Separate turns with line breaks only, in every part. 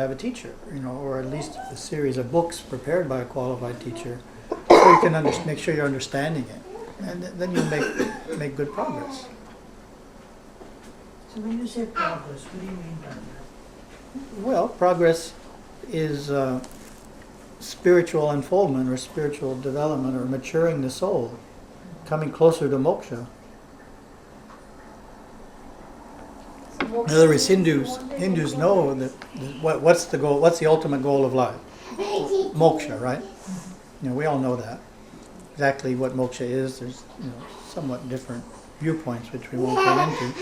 have a teacher, or at least a series of books prepared by a qualified teacher, so you can make sure you're understanding it, and then you'll make good progress.
So when you say progress, what do you mean by that?
Well, progress is spiritual unfoldment or spiritual development or maturing the soul, coming closer to moksha. In other words, Hindus know that what's the goal? What's the ultimate goal of life? Moksha, right? We all know that. Exactly what moksha is. There's somewhat different viewpoints which we won't get into.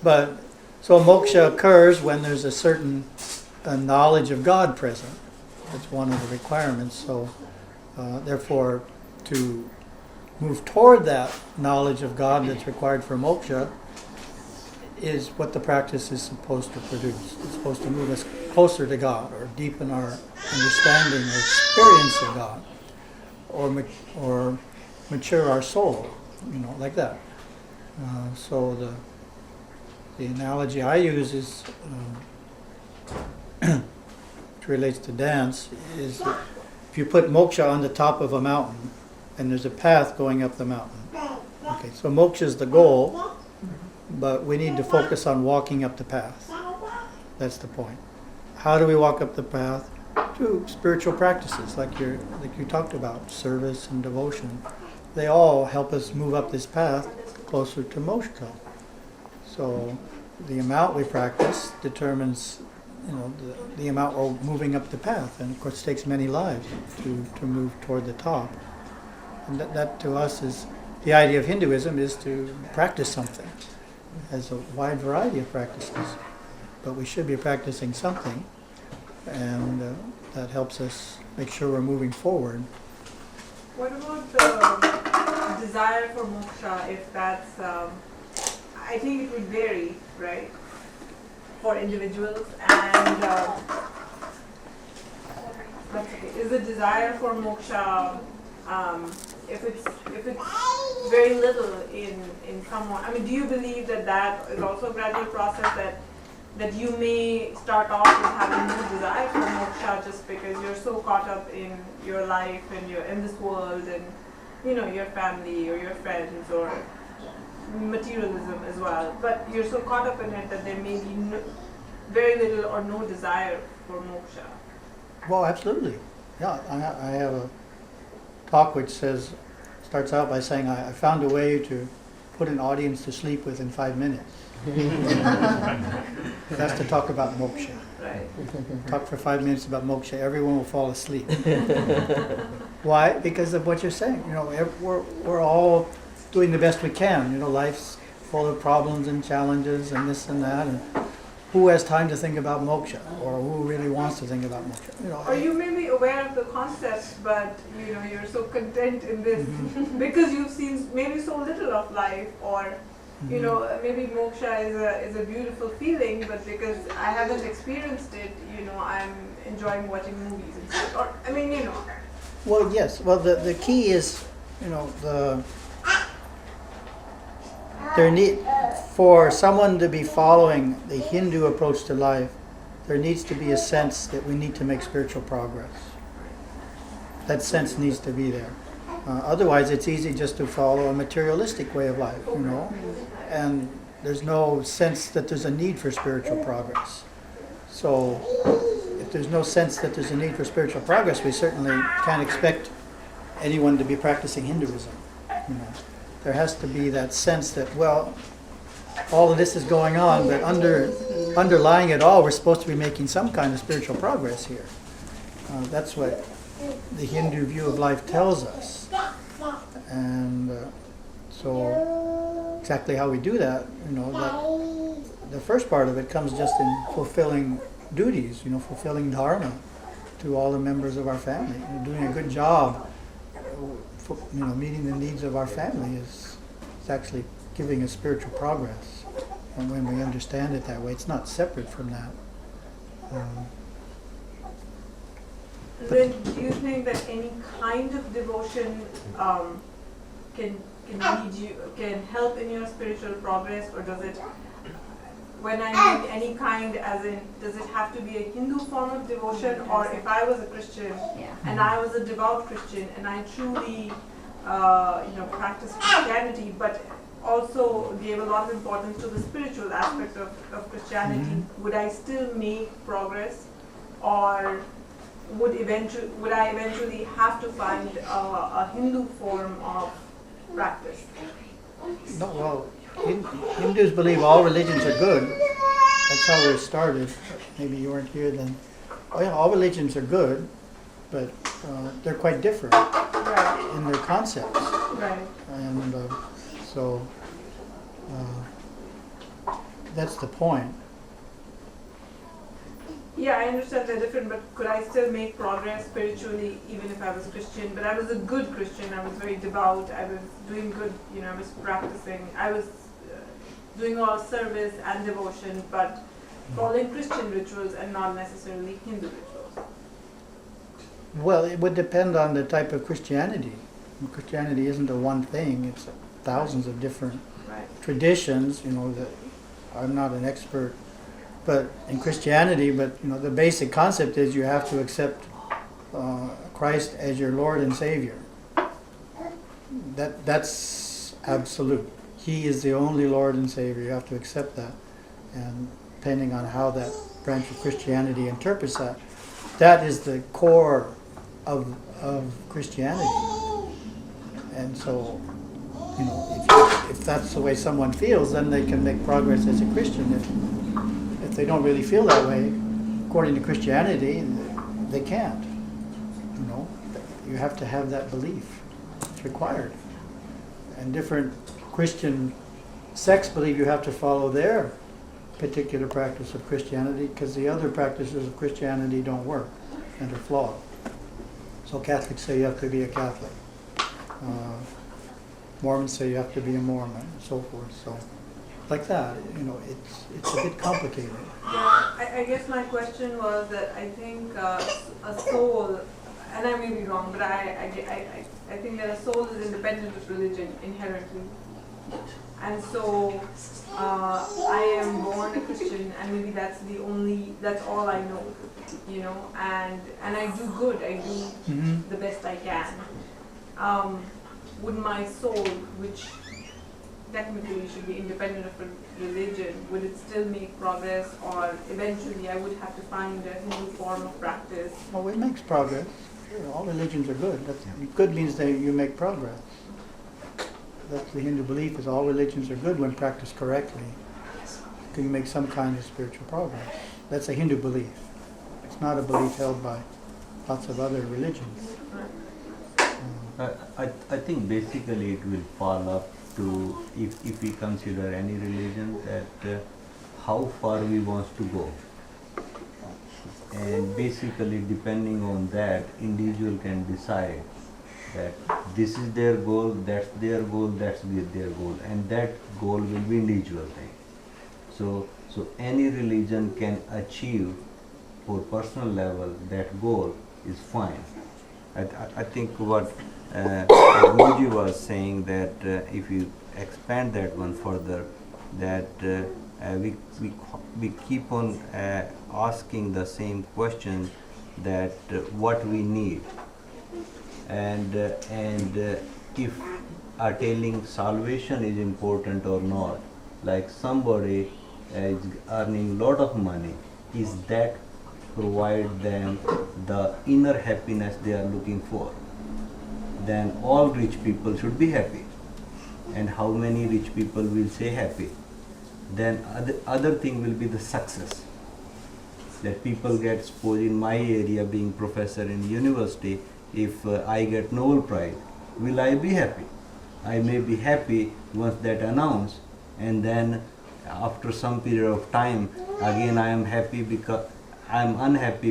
But so moksha occurs when there's a certain knowledge of God present. That's one of the requirements. So therefore, to move toward that knowledge of God that's required for moksha is what the practice is supposed to produce. It's supposed to move us closer to God, or deepen our understanding or experience of God, or mature our soul, like that. So the analogy I use is, which relates to dance, is that if you put moksha on the top of a mountain, and there's a path going up the mountain. Okay, so moksha is the goal, but we need to focus on walking up the path. That's the point. How do we walk up the path? Through spiritual practices, like you talked about, service and devotion. They all help us move up this path closer to moksha. So the amount we practice determines, the amount we're moving up the path, and of course it takes many lives to move toward the top. And that to us is the idea of Hinduism, is to practice something. It has a wide variety of practices, but we should be practicing something, and that helps us make sure we're moving forward.
What about the desire for moksha, if that's, I think it would vary, right, for individuals, and that's okay. Is the desire for moksha, if it's very little in someone, do you believe that is also a gradual process, that you may start off with having no desire for moksha just because you're so caught up in your life and you're in this world and your family or your friends or materialism as well, but you're so caught up in it that there may be very little or no desire for moksha?
Well, absolutely. Yeah, I have a talk which starts out by saying, I found a way to put an audience to sleep within 5 minutes. That's to talk about moksha.
Right.
Talk for 5 minutes about moksha, everyone will fall asleep. Why? Because of what you're saying. We're all doing the best we can. Life's full of problems and challenges and this and that. And who has time to think about moksha, or who really wants to think about moksha?
Or you may be aware of the concept, but you're so content in this because you've seen maybe so little of life, or maybe moksha is a beautiful feeling, but because I haven't experienced it, I'm enjoying watching movies and stuff. Or
Well, yes. Well, the key is, for someone to be following the Hindu approach to life, there needs to be a sense that we need to make spiritual progress. That sense needs to be there. Otherwise, it's easy just to follow a materialistic way of life, and there's no sense that there's a need for spiritual progress. So, if there's no sense that there's a need for spiritual progress, we certainly can't expect anyone to be practicing Hinduism. There has to be that sense that, well, all of this is going on, but underlying it all, we're supposed to be making some kind of spiritual progress here. That's what the Hindu view of life tells us. And so exactly how we do that, that the first part of it comes just in fulfilling duties, fulfilling dharma to all the members of our family. Doing a good job, meeting the needs of our family is actually giving us spiritual progress. And when we understand it that way, it's not separate from that.
Then do you think that any kind of devotion can help in your spiritual progress, or does it when I mean any kind, as in, does it have to be a Hindu form of devotion, or if I was a Christian and I was a devout Christian and I truly, practiced Christianity, but also gave a lot of importance to the spiritual aspect of Christianity, would I still make progress, or would I eventually have to find a Hindu form of practice?
No, well, Hindus believe all religions are good. That's how we started. Maybe you weren't here then. Oh yeah, all religions are good, but they're quite different
Right.
in their concepts.
Right.
And so that's the point.
Yeah, I understand they're different, but could I still make progress spiritually even if I was Christian? But I was a good Christian, I was very devout, I was doing good, I was practicing, I was doing all service and devotion, but following Christian rituals and not necessarily Hindu rituals.
Well, it would depend on the type of Christianity. Christianity isn't a one thing, it's thousands of different
Right.
traditions, that I'm not an expert but in Christianity, but the basic concept is you have to accept Christ as your Lord and Savior. That's absolute. He is the only Lord and Savior. You have to accept that. And depending on how that branch of Christianity interprets that, that is the core of Christianity. And so, if that's the way someone feels, then they can make progress as a Christian. If they don't really feel that way, according to Christianity, they can't. You have to have that belief. It's required. And different Christian sects believe you have to follow their particular practice of Christianity because the other practices of Christianity don't work and are flawed. So Catholics say you have to be a Catholic. Mormons say you have to be a Mormon, and so forth. So, like that, it's a bit complicated.
Yeah, I guess my question was that I think a soul, and I may be wrong, but I think that a soul is independent of religion inherently. And so I am born a Christian, and maybe that's all I know, and I do good, I do the best I can. Would my soul, which technically should be independent of religion, would it still make progress, or eventually I would have to find a Hindu form of practice?
Well, it makes progress. All religions are good. Good means that you make progress. That's the Hindu belief, is all religions are good when practiced correctly. You can make some kind of spiritual progress. That's a Hindu belief. It's not a belief held by lots of other religions.
I think basically it will fall up to, if we consider any religion, that how far we want to go. And basically depending on that, individual can decide that this is their goal, that's their goal, that's their goal, and that goal will be individual thing. So any religion can achieve for personal level that goal is fine. I think what Guruji was saying, that if you expand that one further, that we keep on asking the same question, that what we need, and if are telling salvation is important or not. Like somebody is earning lot of money, is that provide them the inner happiness they are looking for? Then all rich people should be happy. And how many rich people will say happy? Then other thing will be the success. That people get, suppose in my area, being professor in university, if I get Nobel Prize, will I be happy? I may be happy once that announced, and then after some period of time, again I am happy because I am unhappy